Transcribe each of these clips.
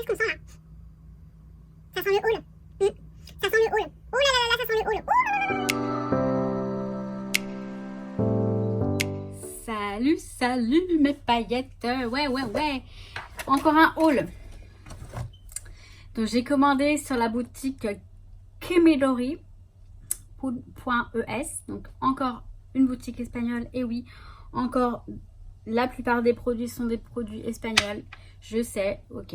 qu'est-ce qu'on sent là? Ça sent le hall. Ça sent le hall. Oh là là là là, ça sent le hall. Salut, salut mes paillettes. Ouais. Encore un haul. Donc j'ai commandé sur la boutique Kemedori.es. Donc encore une boutique espagnole. Et oui, encore la plupart des produits sont des produits espagnols. Je sais, ok.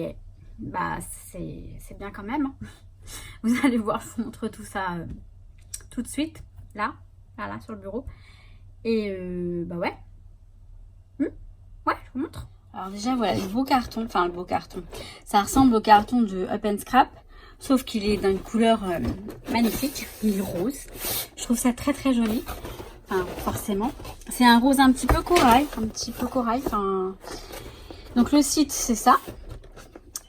Bah c'est bien quand même. Vous allez voir, je vous montre tout ça tout de suite. Là sur le bureau. Et bah ouais. Ouais, je vous montre. Alors déjà, voilà le beau carton. Enfin, le beau carton. Ça ressemble au carton de Up and Scrap. Sauf qu'il est d'une couleur magnifique. Il est rose. Je trouve ça très très joli. Enfin, forcément. C'est un rose un petit peu corail. Enfin... Donc le site, c'est ça.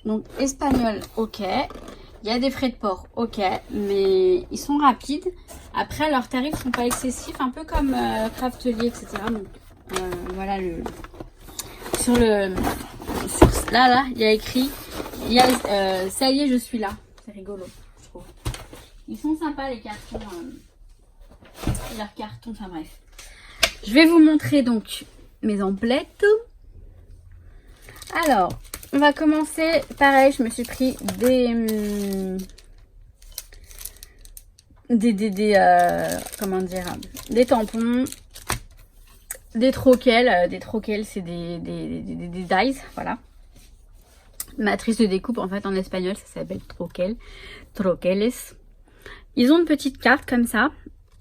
Donc espagnol, ok. Il y a des frais de port, ok. Mais ils sont rapides. Après, leurs tarifs sont pas excessifs. Un peu comme Craftelier, etc. Donc voilà le... Là, il y a écrit, ça y est, je suis là. C'est rigolo, je trouve. Ils sont sympas les cartons, leurs cartons, enfin bref. Je vais vous montrer donc mes emplettes. Alors, on va commencer, pareil, je me suis pris comment dire, des tampons. Des troquels, c'est des dies, voilà. Matrice de découpe, en fait, en espagnol, ça s'appelle troqueles. Ils ont une petite carte comme ça.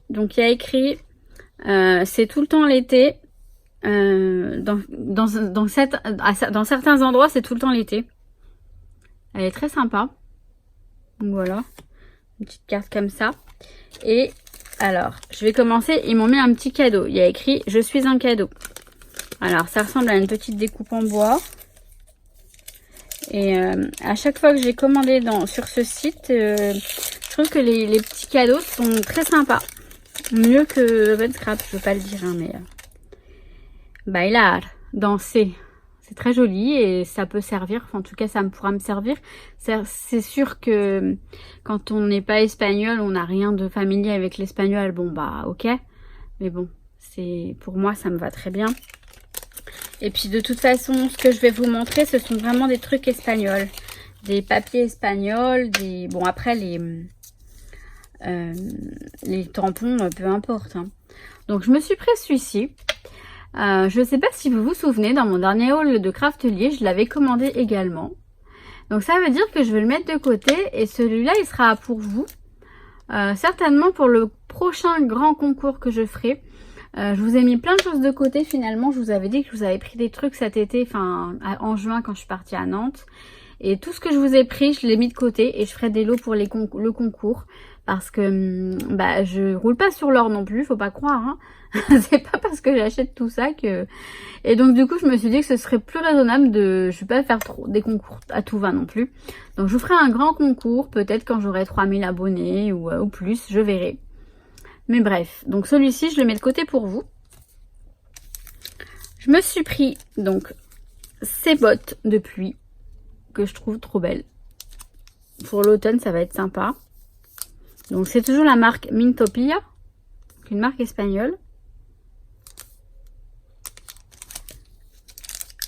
Donc, il y a écrit, c'est tout le temps l'été. Dans certains endroits, c'est tout le temps l'été. Elle est très sympa. Donc, voilà. Une petite carte comme ça. Et... alors, je vais commencer. Ils m'ont mis un petit cadeau. Il y a écrit « Je suis un cadeau ». Alors, ça ressemble à une petite découpe en bois. Et à chaque fois que j'ai commandé sur ce site, je trouve que les petits cadeaux sont très sympas. Mieux que Up and Scrap, je veux pas le dire, hein, mais... bailar, danser. C'est très joli et ça peut servir. Enfin, en tout cas, ça pourra me servir. C'est sûr que quand on n'est pas espagnol, on n'a rien de familier avec l'espagnol. Bon, bah, ok. Mais bon, pour moi, ça me va très bien. Et puis, de toute façon, ce que je vais vous montrer, ce sont vraiment des trucs espagnols. Des papiers espagnols. Bon, après, les tampons, peu importe. Hein. Donc, je me suis pris celui-ci. Je ne sais pas si vous vous souvenez, dans mon dernier haul de Craftelier, je l'avais commandé également. Donc ça veut dire que je vais le mettre de côté et celui-là, il sera pour vous. Certainement pour le prochain grand concours que je ferai. Je vous ai mis plein de choses de côté finalement. Je vous avais dit que je vous avais pris des trucs cet été, enfin en juin quand je suis partie à Nantes. Et tout ce que je vous ai pris, je l'ai mis de côté et je ferai des lots pour le concours. Parce que bah, je roule pas sur l'or non plus, faut pas croire. Hein. C'est pas parce que j'achète tout ça que... Et donc du coup, je me suis dit que ce serait plus raisonnable de... Je vais pas faire des concours à tout va non plus. Donc je vous ferai un grand concours, peut-être quand j'aurai 3000 abonnés ou plus, je verrai. Mais bref, donc celui-ci, je le mets de côté pour vous. Je me suis pris donc ces bottes de pluie que je trouve trop belles. Pour l'automne, ça va être sympa. Donc c'est toujours la marque Mintopia, une marque espagnole.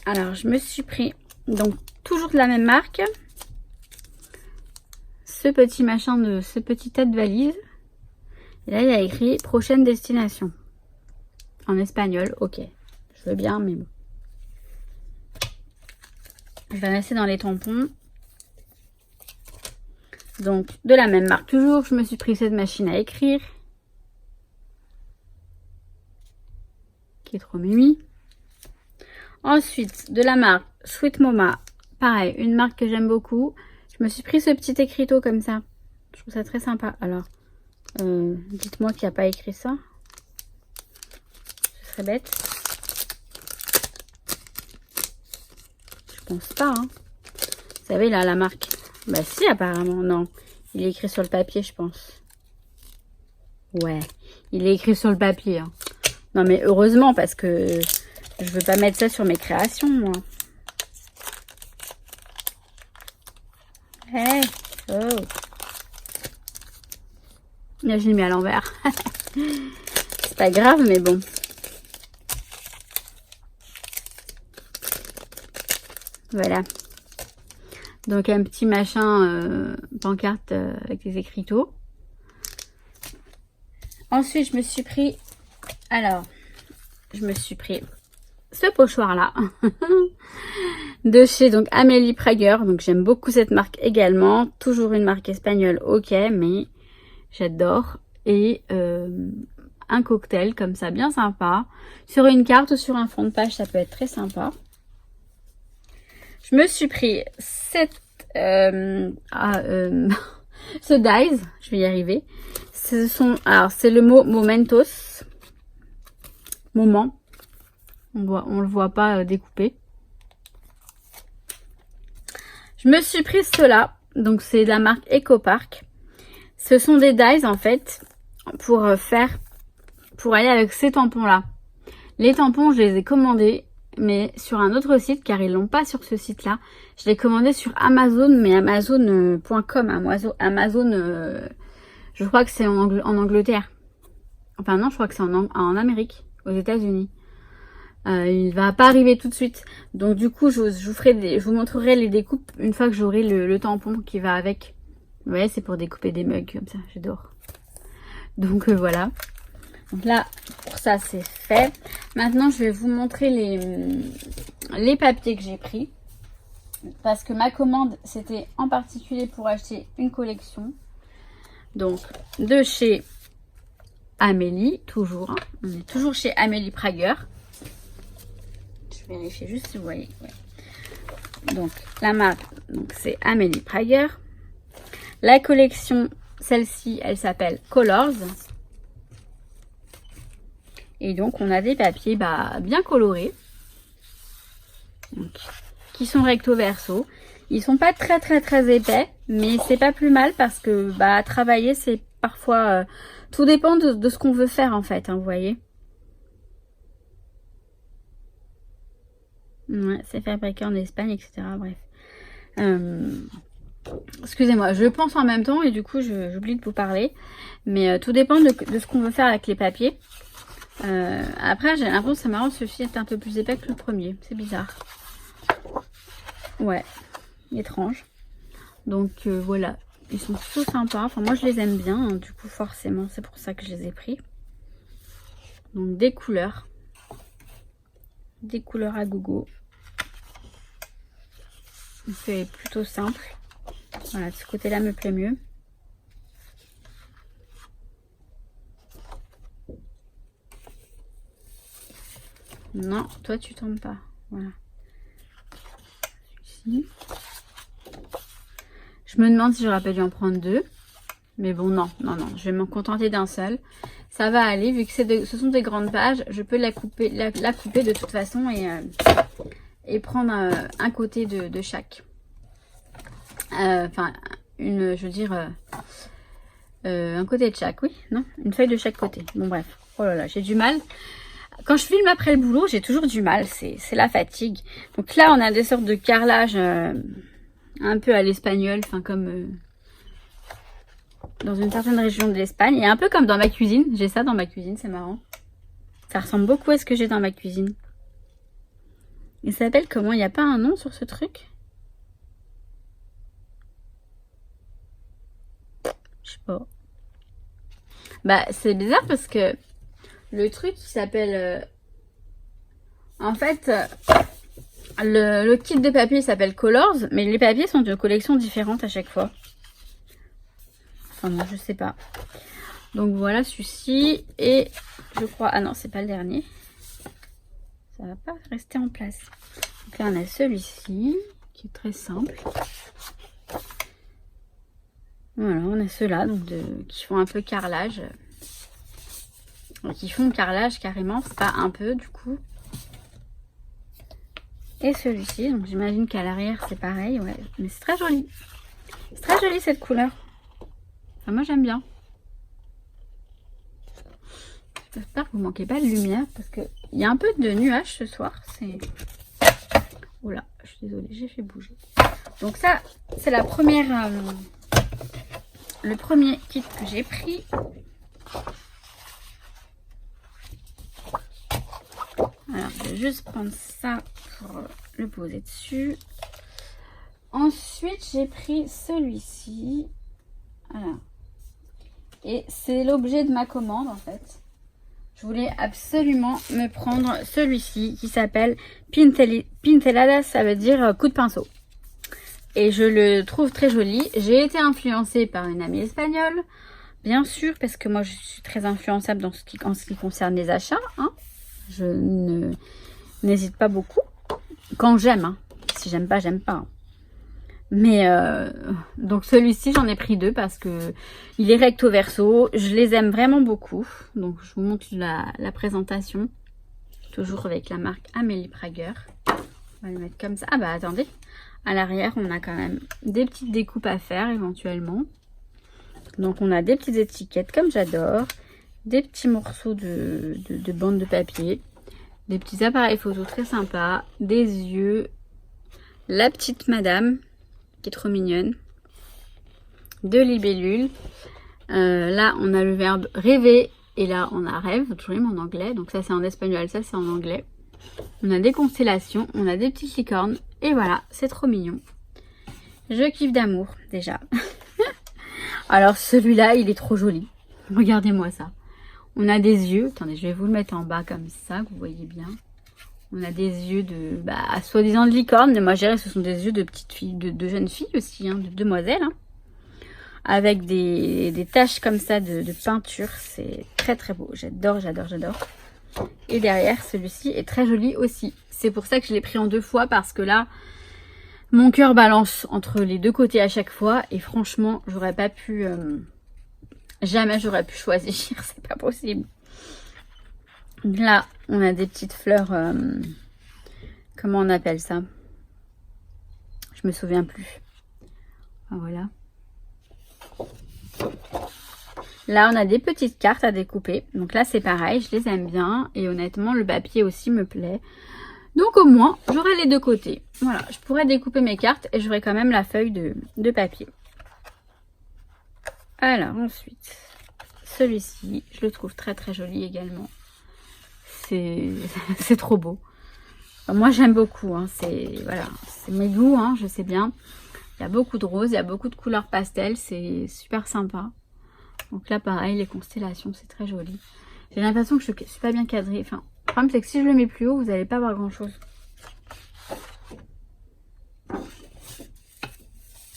Alors je me suis pris, donc toujours de la même marque, ce petit machin ce petit tête valise. Et là il y a écrit prochaine destination. En espagnol, ok. Je veux bien, mais bon. Je vais rester dans les tampons. Donc, de la même marque toujours, je me suis pris cette machine à écrire. Qui est trop mimi. Ensuite, de la marque Sweet Mama. Pareil, une marque que j'aime beaucoup. Je me suis pris ce petit écriteau comme ça. Je trouve ça très sympa. Alors, dites-moi qu'il n'y a pas écrit ça. Ce serait bête. Je pense pas, hein. Vous savez, là, la marque... Bah si, apparemment, non. Il est écrit sur le papier, je pense. Ouais, il est écrit sur le papier. Hein. Non, mais heureusement, parce que je veux pas mettre ça sur mes créations, moi. Hey. Oh. Là, je l'ai mis à l'envers. C'est pas grave, mais bon. Voilà. Donc, un petit machin pancarte avec des écriteaux. Ensuite, je me suis pris... Alors, je me suis pris ce pochoir-là. De chez donc Amélie Prager. Donc, j'aime beaucoup cette marque également. Toujours une marque espagnole, ok, mais j'adore. Et un cocktail comme ça, bien sympa. Sur une carte ou sur un fond de page, ça peut être très sympa. Je me suis pris cette... ce Dies, je vais y arriver. Alors, c'est le mot Momentos. Moment. On le voit pas découpé. Je me suis pris cela. Donc, c'est de la marque EcoPark. Ce sont des dies, en fait, pour aller avec ces tampons-là. Les tampons, je les ai commandés, mais sur un autre site, car ils l'ont pas sur ce site-là. Je l'ai commandé sur Amazon, mais Amazon.com. Amazon, je crois que c'est en Angleterre. Enfin, non, je crois que c'est en Amérique, aux États-Unis. Il va pas arriver tout de suite. Donc, du coup, je vous montrerai les découpes une fois que j'aurai le tampon qui va avec. Vous voyez, c'est pour découper des mugs comme ça. J'adore. Donc, voilà. Donc là, pour ça, c'est fait. Maintenant, je vais vous montrer les papiers que j'ai pris. Parce que ma commande, c'était en particulier pour acheter une collection. Donc, de chez Amélie, toujours. Hein. On est toujours chez Amélie Prager. Je vais vérifier juste si vous voyez. Ouais. Donc, la marque, c'est Amélie Prager. La collection, celle-ci, elle s'appelle Colors. Et donc, on a des papiers bien colorés. Donc, qui sont recto verso. Ils sont pas très épais. Mais c'est pas plus mal parce que travailler, c'est parfois... tout dépend de ce qu'on veut faire en fait, hein, vous voyez. Ouais, c'est fabriqué en Espagne, etc. Bref. Excusez-moi, je pense en même temps et du coup, j'oublie de vous parler. Mais tout dépend de ce qu'on veut faire avec les papiers. Après, j'ai l'impression que c'est marrant, ceci est un peu plus épais que le premier. C'est bizarre. Ouais, étrange. Donc voilà, ils sont plutôt sympas. Enfin, moi, je les aime bien. Hein, du coup, forcément, c'est pour ça que je les ai pris. Donc, des couleurs. Des couleurs à gogo. C'est plutôt simple. Voilà, de ce côté-là me plaît mieux. Non, toi tu tombes pas. Voilà. Celui-ci. Je me demande si j'aurais pas dû en prendre deux. Mais bon, non. Je vais me contenter d'un seul. Ça va aller, vu que ce sont des grandes pages. Je peux la couper de toute façon et prendre un côté de chaque. Enfin, je veux dire, un côté de chaque, oui, non, une feuille de chaque côté. Bon, bref, oh là là, j'ai du mal. Quand je filme après le boulot, j'ai toujours du mal, c'est la fatigue. Donc là, on a des sortes de carrelage un peu à l'espagnol, enfin comme dans une certaine région de l'Espagne. Et un peu comme dans ma cuisine, j'ai ça dans ma cuisine, c'est marrant. Ça ressemble beaucoup à ce que j'ai dans ma cuisine. Il s'appelle comment? Il n'y a pas un nom sur ce truc? Je sais pas. C'est bizarre parce que le truc qui s'appelle... en fait, le kit de papier s'appelle Colors, mais les papiers sont de collections différentes à chaque fois. Enfin non, je sais pas. Donc voilà celui-ci. Et je crois... Ah non, c'est pas le dernier. Ça va pas rester en place. Donc là, on a celui-ci, qui est très simple. Voilà, on a ceux-là, donc qui font un peu carrelage. Qui font carrelage carrément, c'est pas un peu du coup. Et celui-ci, donc j'imagine qu'à l'arrière c'est pareil, ouais. Mais c'est très joli. C'est très joli cette couleur. Enfin, moi j'aime bien. J'espère que vous ne manquez pas de lumière parce qu'il y a un peu de nuages ce soir. Oula, je suis désolée, j'ai fait bouger. Donc ça, c'est la première... le premier kit que j'ai pris. Alors, je vais juste prendre ça pour le poser dessus. Ensuite, j'ai pris celui-ci. Voilà. Et c'est l'objet de ma commande, en fait. Je voulais absolument me prendre celui-ci qui s'appelle Pintelada, ça veut dire coup de pinceau. Et je le trouve très joli. J'ai été influencée par une amie espagnole, bien sûr, parce que moi je suis très influençable en ce qui concerne les achats. Hein. Je n'hésite pas beaucoup. Quand j'aime, hein. Si j'aime pas, j'aime pas. Hein. Mais donc celui-ci, j'en ai pris 2 parce que il est recto verso. Je les aime vraiment beaucoup. Donc je vous montre la présentation. Toujours avec la marque Amélie Prager. On va le mettre comme ça. Ah bah attendez. À l'arrière, on a quand même des petites découpes à faire éventuellement. Donc on a des petites étiquettes comme j'adore. Des petits morceaux de bande de papier. Des petits appareils photo très sympas. Des yeux. La petite madame qui est trop mignonne. 2 libellules. Là, on a le verbe rêver. Et là, on a rêve, toujours en anglais. Donc ça, c'est en espagnol, ça, c'est en anglais. On a des constellations, on a des petites licornes. Et voilà, c'est trop mignon. Je kiffe d'amour, déjà. Alors, celui-là, il est trop joli. Regardez-moi ça. On a des yeux. Attendez, je vais vous le mettre en bas comme ça, que vous voyez bien. On a des yeux de, soi-disant de licorne. Mais moi, je dirais que ce sont des yeux de petites filles, de jeunes filles aussi, hein, de demoiselles. Hein. Avec des taches comme ça de peinture. C'est très très beau. J'adore, j'adore, j'adore. Et derrière, celui-ci est très joli aussi. C'est pour ça que je l'ai pris en 2 fois. Parce que là, mon cœur balance entre les 2 côtés à chaque fois. Et franchement, j'aurais pas pu... jamais j'aurais pu choisir. C'est pas possible. Là, on a des petites fleurs... comment on appelle ça? Je me souviens plus. Voilà. Là, on a des petites cartes à découper. Donc là, c'est pareil, je les aime bien. Et honnêtement, le papier aussi me plaît. Donc au moins, j'aurai les 2 côtés. Voilà, je pourrais découper mes cartes et j'aurai quand même la feuille de papier. Alors ensuite, celui-ci, je le trouve très très joli également. C'est trop beau. Enfin, moi, j'aime beaucoup. Hein. Voilà, c'est mes goûts, hein, je sais bien. Il y a beaucoup de roses, il y a beaucoup de couleurs pastel. C'est super sympa. Donc là, pareil, les constellations, c'est très joli. J'ai l'impression que je suis pas bien cadrée. Enfin, le problème, c'est que si je le mets plus haut, vous n'allez pas voir grand-chose.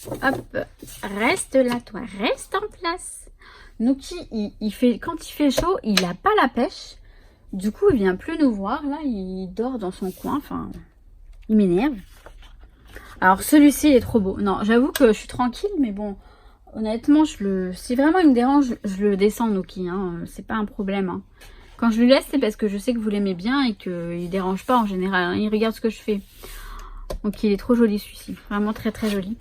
Hop, reste là, toi. Reste en place. Nuki, quand il fait chaud, il n'a pas la pêche. Du coup, il vient plus nous voir. Là, il dort dans son coin. Enfin, il m'énerve. Alors, celui-ci, il est trop beau. Non, j'avoue que je suis tranquille, mais bon... Honnêtement, si vraiment il me dérange, je le descends, Nuki. Hein, c'est pas un problème. Hein. Quand je lui laisse, c'est parce que je sais que vous l'aimez bien et qu'il ne dérange pas en général. Hein. Il regarde ce que je fais. Donc il est trop joli celui-ci. Vraiment très très joli.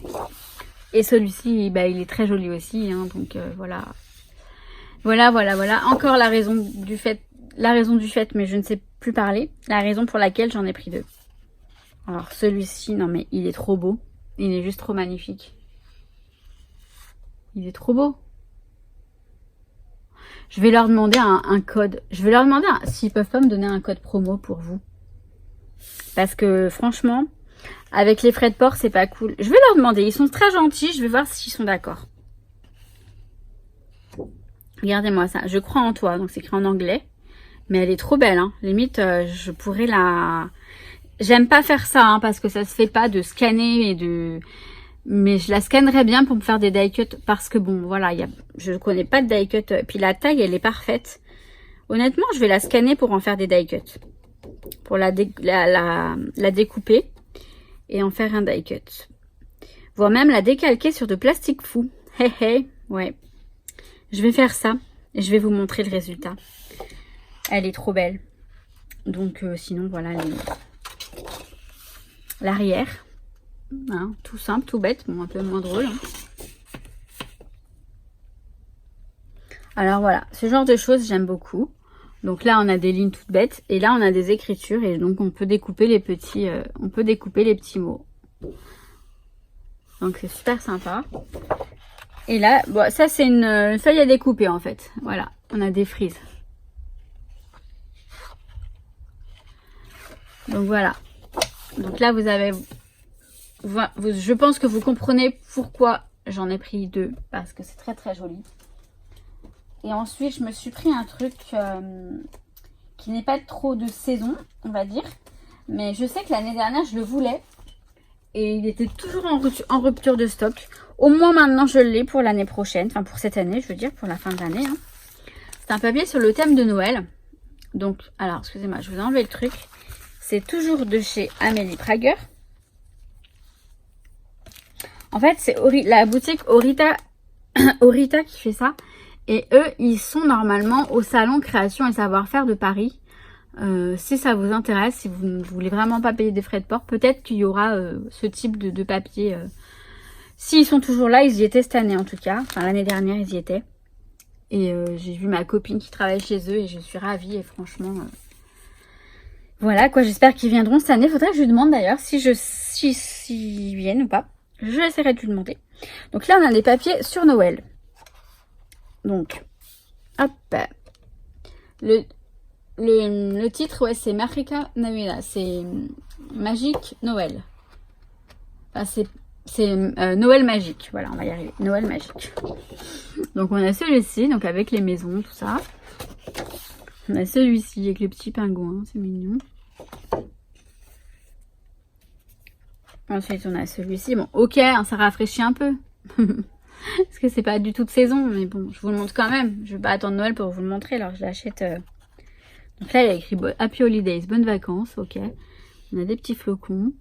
Et celui-ci, il est très joli aussi. Hein, donc voilà. Voilà. Encore la raison du fait, mais je ne sais plus parler. La raison pour laquelle j'en ai pris 2. Alors celui-ci, non mais il est trop beau. Il est juste trop magnifique. Il est trop beau. Je vais leur demander un code. Je vais leur demander s'ils peuvent pas me donner un code promo pour vous. Parce que franchement, avec les frais de port, c'est pas cool. Je vais leur demander. Ils sont très gentils. Je vais voir s'ils sont d'accord. Regardez-moi ça. Je crois en toi. Donc c'est écrit en anglais. Mais elle est trop belle. Hein. Limite, je pourrais la... J'aime pas faire ça. Hein, parce que ça se fait pas de scanner et de... Mais je la scannerais bien pour me faire des die cuts parce que bon, voilà, je connais pas de die cut. Puis la taille, elle est parfaite. Honnêtement, je vais la scanner pour en faire des die cuts. Pour la découper et en faire un die cut. Voire même la décalquer sur de plastique fou. Ouais. Je vais faire ça et je vais vous montrer le résultat. Elle est trop belle. Donc sinon, voilà l'arrière. Hein, tout simple, tout bête, bon, un peu moins drôle. Hein. Alors voilà, ce genre de choses, j'aime beaucoup. Donc là, on a des lignes toutes bêtes. Et là, on a des écritures. Et donc, on peut découper les petits, mots. Donc, c'est super sympa. Et là, bon, ça, c'est une feuille à découper, en fait. Voilà, on a des frises. Donc, voilà. Donc là, vous avez... Je pense que vous comprenez pourquoi j'en ai pris 2. Parce que c'est très, très joli. Et ensuite, je me suis pris un truc qui n'est pas trop de saison, on va dire. Mais je sais que l'année dernière, je le voulais. Et il était toujours en rupture de stock. Au moins maintenant, je l'ai pour l'année prochaine. Enfin, pour cette année, je veux dire, pour la fin de l'année. Hein. C'est un papier sur le thème de Noël. Donc, alors, excusez-moi, je vous ai enlevé le truc. C'est toujours de chez Amélie Prager. En fait, c'est la boutique Orita qui fait ça. Et eux, ils sont normalement au salon Création et Savoir-faire de Paris. Si ça vous intéresse, si vous ne voulez vraiment pas payer des frais de port, peut-être qu'il y aura ce type de papier. S'ils sont toujours là, ils y étaient cette année en tout cas. Enfin, l'année dernière, ils y étaient. Et j'ai vu ma copine qui travaille chez eux et je suis ravie. Et franchement, voilà quoi, j'espère qu'ils viendront cette année. Faudrait que je lui demande d'ailleurs si ils viennent ou pas. Je essaierai de lui demander. Donc là, on a des papiers sur Noël. Donc, hop. Le titre, ouais, c'est Magica Navidad. C'est Magique Noël. Enfin, c'est Noël magique. Voilà, on va y arriver. Noël magique. Donc, on a celui-ci, donc avec les maisons, tout ça. On a celui-ci avec les petits pingouins. C'est mignon. Ensuite, on a celui-ci. Bon, ok, hein, ça rafraîchit un peu. Parce que c'est pas du tout de saison. Mais bon, je vous le montre quand même. Je vais pas attendre Noël pour vous le montrer. Alors, je l'achète... Donc là, il y a écrit Happy Holidays, bonnes vacances. Ok. On a des petits flocons.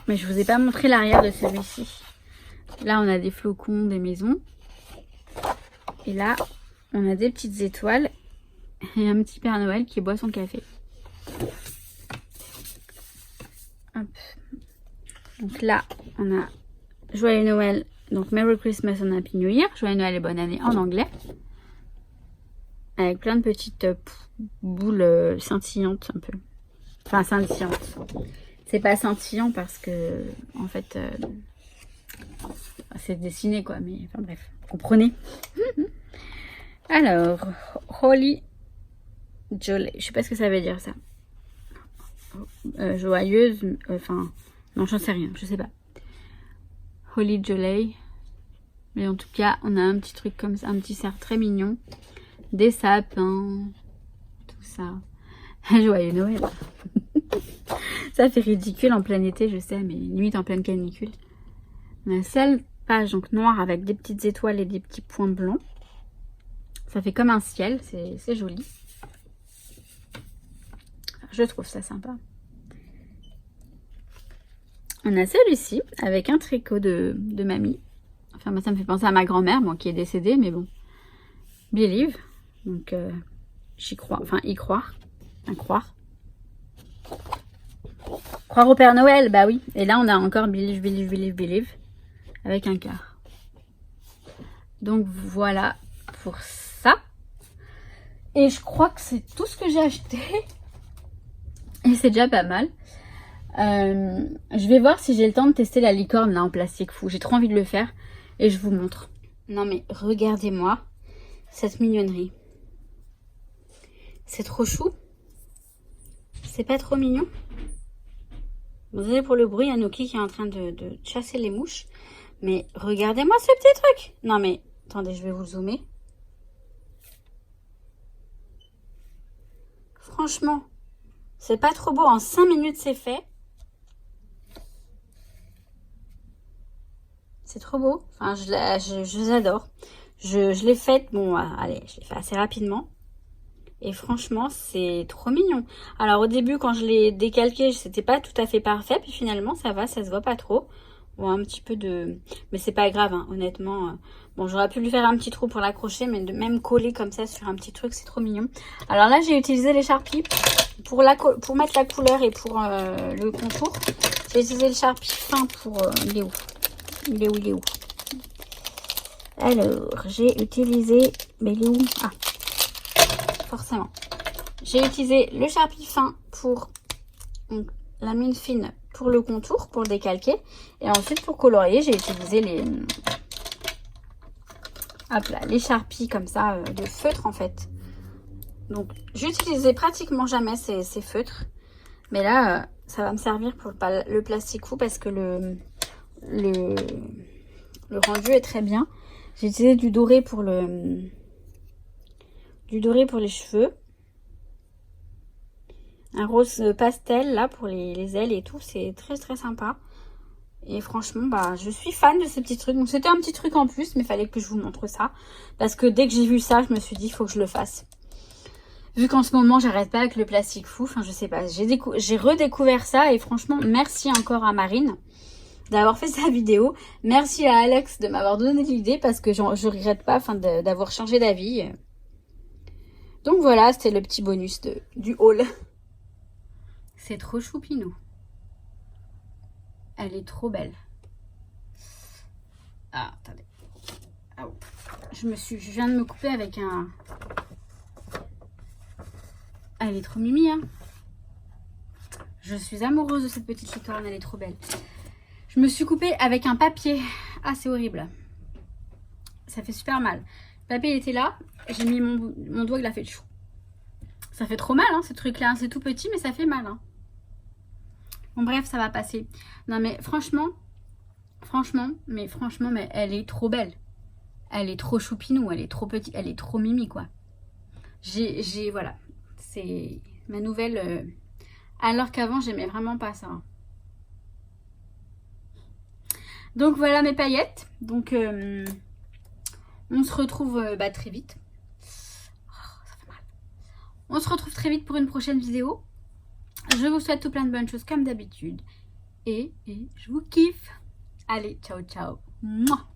Mais je vous ai pas montré l'arrière de celui-ci. Là, on a des flocons, des maisons. Et là, on a des petites étoiles. Et un petit Père Noël qui boit son café. Hop. Donc là, on a Joyeux Noël. Donc Merry Christmas and Happy New Year. Joyeux Noël et bonne année en anglais. Avec plein de petites boules scintillantes un peu. Enfin, scintillantes. C'est pas scintillant parce que, en fait, c'est dessiné quoi. Mais enfin bref, vous comprenez. Alors, Holy Jolly. Je sais pas ce que ça veut dire ça. Joyeuse. Enfin, non, j'en sais rien. Je sais pas. Holy Jolly. Mais en tout cas, on a un petit truc comme ça. Un petit cerf très mignon. Des sapins, tout ça. Joyeux Noël. Ça fait ridicule en plein été, je sais, mais limite en pleine canicule. On a celle page donc noire avec des petites étoiles et des petits points blancs. Ça fait comme un ciel, c'est joli. Je trouve ça sympa. On a celui-ci avec un tricot de mamie. Enfin, moi, ça me fait penser à ma grand-mère, bon, qui est décédée, mais bon. Believe. Donc, j'y crois. Enfin, y croire. Croire. Croire au Père Noël, bah oui. Et là, on a encore Believe, Believe, Believe, Believe. Avec un cœur. Donc, voilà pour ça. Et je crois que c'est tout ce que j'ai acheté. Et c'est déjà pas mal. Je vais voir si j'ai le temps de tester la licorne là en plastique fou. J'ai trop envie de le faire. Et je vous montre. Non mais regardez-moi cette mignonnerie. C'est trop chou. C'est pas trop mignon. Désolé pour le bruit, il y a Noki qui est en train de chasser les mouches. Mais regardez-moi ce petit truc. Non mais, attendez, je vais vous zoomer. Franchement, c'est pas trop beau. En 5 minutes, c'est fait. C'est trop beau. Enfin, je les adore. Je l'ai faite, bon, allez, je l'ai fait assez rapidement. Et franchement, c'est trop mignon. Alors, au début, quand je l'ai décalqué, c'était pas tout à fait parfait. Puis finalement, ça va, ça se voit pas trop. Bon, un petit peu de... Mais c'est pas grave, hein, honnêtement. Bon, j'aurais pu lui faire un petit trou pour l'accrocher, mais de même coller comme ça sur un petit truc, c'est trop mignon. Alors là, j'ai utilisé les Sharpies pour mettre la couleur et pour le contour. J'ai utilisé le Sharpie fin pour... il est où? Il est où? Alors, j'ai utilisé... Mais il est où? Ah, forcément. J'ai utilisé le Sharpie fin pour donc, la mine fine pour le contour, pour le décalquer. Et ensuite, pour colorier, j'ai utilisé les... Hop là, les Sharpies comme ça, de feutre en fait. Donc, j'utilisais pratiquement jamais ces feutres. Mais là, ça va me servir pour le plastique fou parce que le rendu est très bien. J'ai utilisé du doré pour les cheveux. Un rose pastel là pour les ailes et tout. C'est très très sympa. Et franchement, bah, je suis fan de ces petits trucs. Donc c'était un petit truc en plus, mais il fallait que je vous montre ça. Parce que dès que j'ai vu ça, je me suis dit, il faut que je le fasse. Vu qu'en ce moment, j'arrête pas avec le plastique fou. Enfin, je sais pas. J'ai redécouvert ça. Et franchement, merci encore à Marine d'avoir fait sa vidéo. Merci à Alex de m'avoir donné l'idée parce que je regrette pas d'avoir changé d'avis. Donc voilà, c'était le petit bonus du haul. C'est trop choupinou. Elle est trop belle. Ah, attendez. Ah, je viens de me couper avec un... Elle est trop mimi, hein. Je suis amoureuse de cette petite licorne, elle est trop belle. Je me suis coupée avec un papier. Ah, c'est horrible. Ça fait super mal. Le papier, il était là. J'ai mis mon doigt, il a fait chou. Ça fait trop mal, hein, ce truc-là. C'est tout petit, mais ça fait mal, hein. Bon, bref, ça va passer. Non, mais franchement, mais elle est trop belle. Elle est trop choupinou, elle est trop petite, elle est trop mimi, quoi. Voilà. C'est ma nouvelle... alors qu'avant, j'aimais vraiment pas ça. Donc, voilà mes paillettes. Donc, on se retrouve très vite. Oh, ça fait mal. On se retrouve très vite pour une prochaine vidéo. Je vous souhaite tout plein de bonnes choses comme d'habitude. Et je vous kiffe. Allez, ciao, ciao. Mouah.